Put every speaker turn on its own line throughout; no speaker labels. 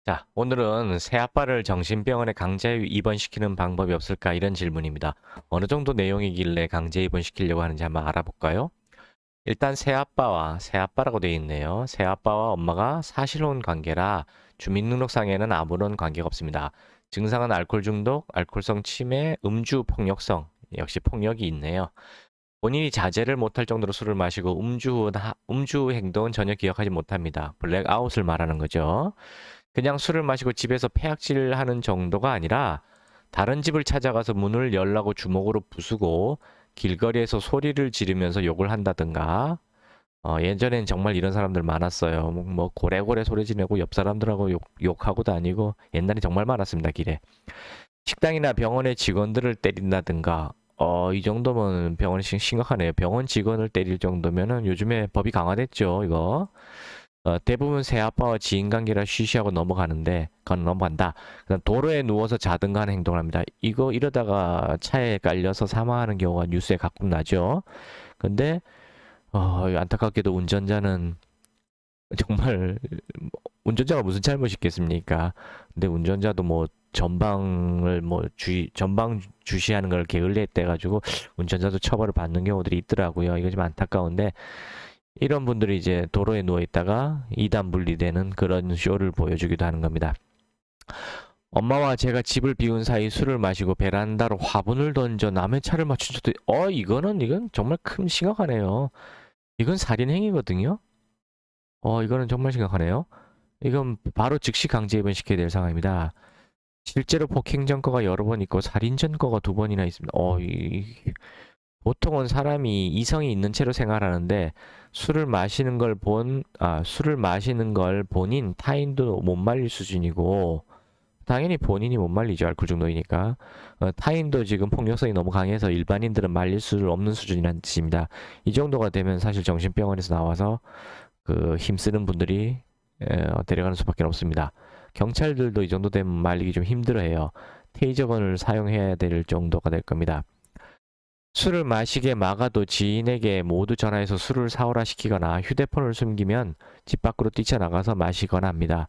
자, 오늘은 새아빠를 정신병원에 강제 입원시키는 방법이 없을까 이런 질문입니다. 어느 정도 내용이길래 강제 입원시키려고 하는지 한번 알아볼까요? 일단 새아빠라고 되어 있네요. 새아빠와 엄마가 사실혼 관계라 주민등록상에는 아무런 관계가 없습니다. 증상은 알코올 중독, 알코올성 치매, 음주 폭력성, 역시 폭력이 있네요. 본인이 자제를 못할 정도로 술을 마시고 음주 행동은 전혀 기억하지 못합니다. 블랙아웃을 말하는 거죠. 그냥 술을 마시고 집에서 폐악질하는 정도가 아니라 다른 집을 찾아가서 문을 열라고 주먹으로 부수고 길거리에서 소리를 지르면서 욕을 한다든가. 예전엔 정말 이런 사람들 많았어요. 뭐 고래고래 소리 지르고 옆 사람들하고 욕하고 다니고 옛날에 정말 많았습니다, 길에. 식당이나 병원의 직원들을 때린다든가. 이 정도면 병원이 심각하네요. 병원 직원을 때릴 정도면은 요즘에 법이 강화됐죠, 이거. 대부분 새아빠와 지인관계라 쉬쉬하고 넘어가는데 그건 넘어간다. 그다음 도로에 누워서 자든가 하는 행동을 합니다. 이거 이러다가 차에 깔려서 사망하는 경우가 뉴스에 가끔 나죠. 근데 안타깝게도 운전자는 정말 운전자가 무슨 잘못이 있겠습니까? 근데 운전자도 뭐 전방 주시하는 걸 게을리했대 가지고 운전자도 처벌을 받는 경우들이 있더라고요. 이거 좀 안타까운데 이런 분들이 이제 도로에 누워 있다가 이단 분리되는 그런 쇼를 보여주기도 하는 겁니다. 엄마와 제가 집을 비운 사이 술을 마시고 베란다로 화분을 던져 남의 차를 맞춘 적도 이건 정말 큰 심각하네요. 이건 살인 행위거든요. 이거는 정말 심각하네요. 이건 바로 즉시 강제 입원시켜야 될 상황입니다. 실제로 폭행 전과가 여러 번 있고 살인 전과가 2번이나 있습니다. 보통은 사람이 이성이 있는 채로 생활하는데 술을 마시는 걸 본인 타인도 못 말릴 수준이고 당연히 본인이 못 말리죠. 알코올 중독이니까. 타인도 지금 폭력성이 너무 강해서 일반인들은 말릴 수 없는 수준이라는 뜻입니다. 이 정도가 되면 사실 정신병원에서 나와서 그 힘쓰는 분들이 데려가는 수밖에 없습니다. 경찰들도 이 정도 되면 말리기 좀 힘들어해요. 테이저건을 사용해야 될 정도가 될 겁니다. 술을 마시게 막아도 지인에게 모두 전화해서 술을 사오라 시키거나 휴대폰을 숨기면 집 밖으로 뛰쳐나가서 마시거나 합니다.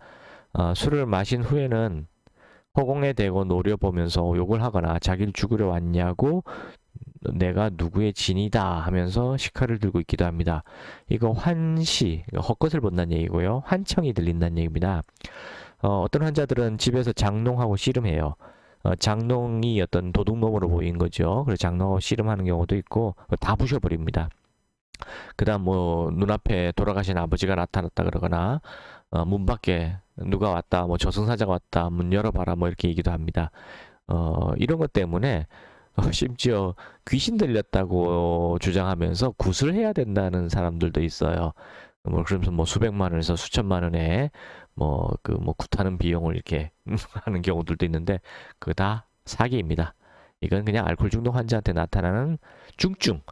술을 마신 후에는 허공에 대고 노려보면서 욕을 하거나 자기를 죽으려 왔냐고 내가 누구의 진이다 하면서 시카를 들고 있기도 합니다. 이거 헛것을 본다는 얘기고요. 환청이 들린다는 얘기입니다. 어떤 환자들은 집에서 장농하고 씨름해요. 장농이 어떤 도둑놈으로 보인 거죠. 그래서 장농하고 씨름하는 경우도 있고 다 부셔버립니다. 그 다음 뭐 눈앞에 돌아가신 아버지가 나타났다 그러거나 문 밖에 누가 왔다, 뭐 저승사자가 왔다, 문 열어봐라, 뭐 이렇게 얘기도 합니다. 이런 것 때문에 심지어 귀신 들렸다고 주장하면서 구슬해야 된다는 사람들도 있어요. 뭐 그러면서 뭐 수백만 원에서 수천만 원에 뭐 굿하는 비용을 이렇게 하는 경우들도 있는데 그거 다 사기입니다. 이건 그냥 알코올 중독 환자한테 나타나는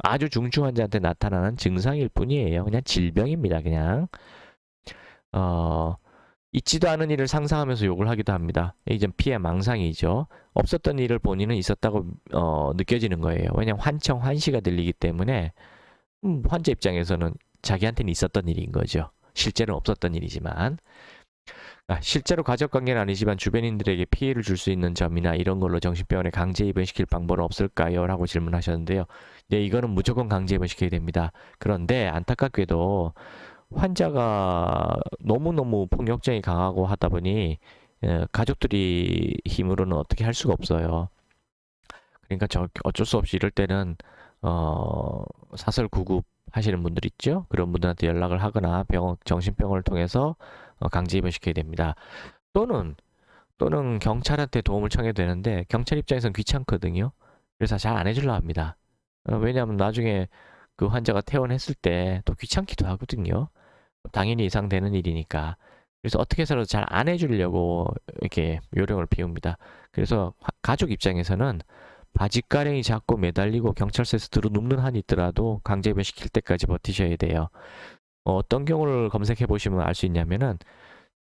아주 중증 환자한테 나타나는 증상일 뿐이에요. 그냥 질병입니다. 그냥 어, 있지도 않은 일을 상상하면서 욕을 하기도 합니다. 이제 피해 망상이죠. 없었던 일을 본인은 있었다고 느껴지는 거예요. 왜냐하면 환시가 들리기 때문에 환자 입장에서는 자기한테는 있었던 일인 거죠. 실제는 없었던 일이지만 실제로 가족관계는 아니지만 주변인들에게 피해를 줄 수 있는 점이나 이런 걸로 정신병원에 강제 입원시킬 방법은 없을까요? 라고 질문하셨는데요. 네, 이거는 무조건 강제 입원시켜야 됩니다. 그런데 안타깝게도 환자가 너무너무 폭력성이 강하고 하다 보니 가족들이 힘으로는 어떻게 할 수가 없어요. 그러니까 어쩔 수 없이 이럴 때는 사설 구급 하시는 분들 있죠? 그런 분들한테 연락을 하거나 정신병원을 통해서 강제 입원시켜야 됩니다. 또는 경찰한테 도움을 청해도 되는데 경찰 입장에선 귀찮거든요. 그래서 잘 안 해주려 합니다. 왜냐하면 나중에 그 환자가 퇴원했을 때 또 귀찮기도 하거든요. 당연히 예상되는 일이니까. 그래서 어떻게 해서라도 잘 안 해주려고 이렇게 요령을 피웁니다. 그래서 가족 입장에서는 바짓가랭이 잡고 매달리고 경찰서에서 들어눕는 한이 있더라도 강제 입원시킬 때까지 버티셔야 돼요. 어떤 경우를 검색해 보시면 알 수 있냐면은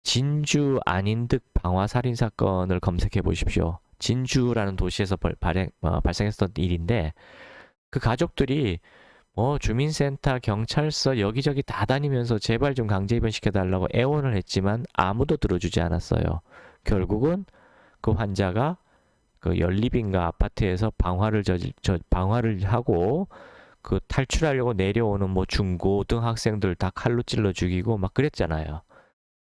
진주 안인득 방화 살인 사건을 검색해 보십시오. 진주라는 도시에서 발생했던 일인데 그 가족들이 주민센터, 경찰서 여기저기 다 다니면서 제발 좀 강제 입원시켜달라고 애원을 했지만 아무도 들어주지 않았어요. 결국은 그 환자가 그 연립인가 아파트에서 방화를 하고 그 탈출하려고 내려오는 뭐 중고등 학생들 다 칼로 찔러 죽이고 막 그랬잖아요.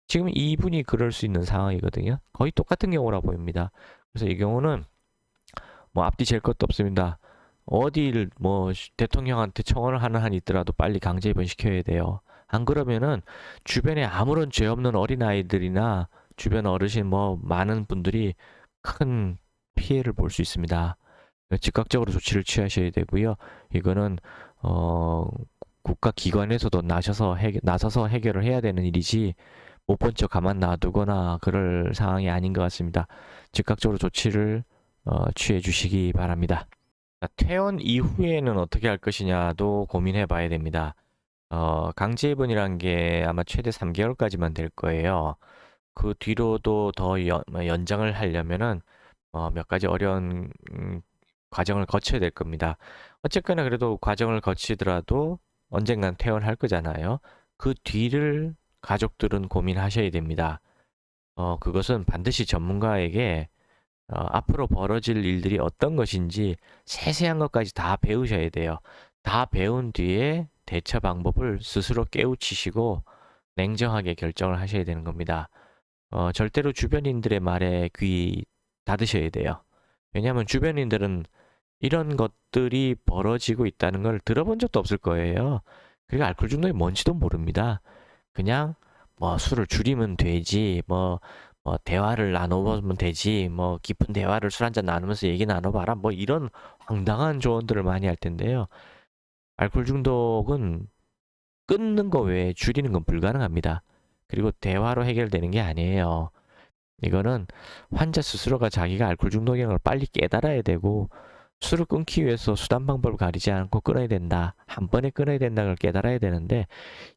지금 이분이 그럴 수 있는 상황이거든요. 거의 똑같은 경우라 보입니다. 그래서 이 경우는 뭐 앞뒤 잴 것도 없습니다. 어디를 뭐 대통령한테 청원을 하는 한이 있더라도 빨리 강제 입원시켜야 돼요. 안 그러면은 주변에 아무런 죄 없는 어린아이들이나 주변 어르신 뭐 많은 분들이 큰 피해를 볼 수 있습니다. 즉각적으로 조치를 취하셔야 되고요. 이거는 국가기관에서도 나서서 해결을 해야 되는 일이지 못 본 척 가만 놔두거나 그럴 상황이 아닌 것 같습니다. 즉각적으로 조치를 취해 주시기 바랍니다. 퇴원 이후에는 어떻게 할 것이냐도 고민해 봐야 됩니다. 강제 입원이란 게 아마 최대 3개월까지만 될 거예요. 그 뒤로도 더 연장을 하려면은 몇 가지 어려운 과정을 거쳐야 될 겁니다. 어쨌거나 그래도 과정을 거치더라도 언젠간 퇴원할 거잖아요. 그 뒤를 가족들은 고민하셔야 됩니다. 그것은 반드시 전문가에게 앞으로 벌어질 일들이 어떤 것인지 세세한 것까지 다 배우셔야 돼요. 다 배운 뒤에 대처 방법을 스스로 깨우치시고 냉정하게 결정을 하셔야 되는 겁니다. 절대로 주변인들의 말에 귀 닫으셔야 돼요. 왜냐하면 주변인들은 이런 것들이 벌어지고 있다는 걸 들어본 적도 없을 거예요. 그리고 알코올 중독이 뭔지도 모릅니다. 그냥 뭐 술을 줄이면 되지, 뭐 대화를 나눠보면 되지, 뭐 깊은 대화를 술 한잔 나누면서 얘기 나눠봐라, 뭐 이런 황당한 조언들을 많이 할 텐데요. 알코올 중독은 끊는 거 외에 줄이는 건 불가능합니다. 그리고 대화로 해결되는 게 아니에요. 이거는 환자 스스로가 자기가 알코올 중독인 걸 빨리 깨달아야 되고 술을 끊기 위해서 수단 방법을 가리지 않고 끊어야 된다. 한 번에 끊어야 된다는 걸 깨달아야 되는데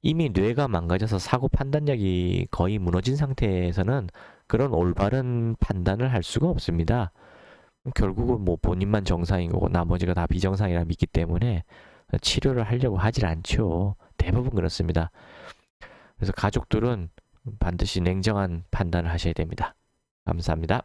이미 뇌가 망가져서 사고 판단력이 거의 무너진 상태에서는 그런 올바른 판단을 할 수가 없습니다. 결국은 뭐 본인만 정상인 거고 나머지가 다 비정상이라 믿기 때문에 치료를 하려고 하질 않죠. 대부분 그렇습니다. 그래서 가족들은 반드시 냉정한 판단을 하셔야 됩니다. 감사합니다.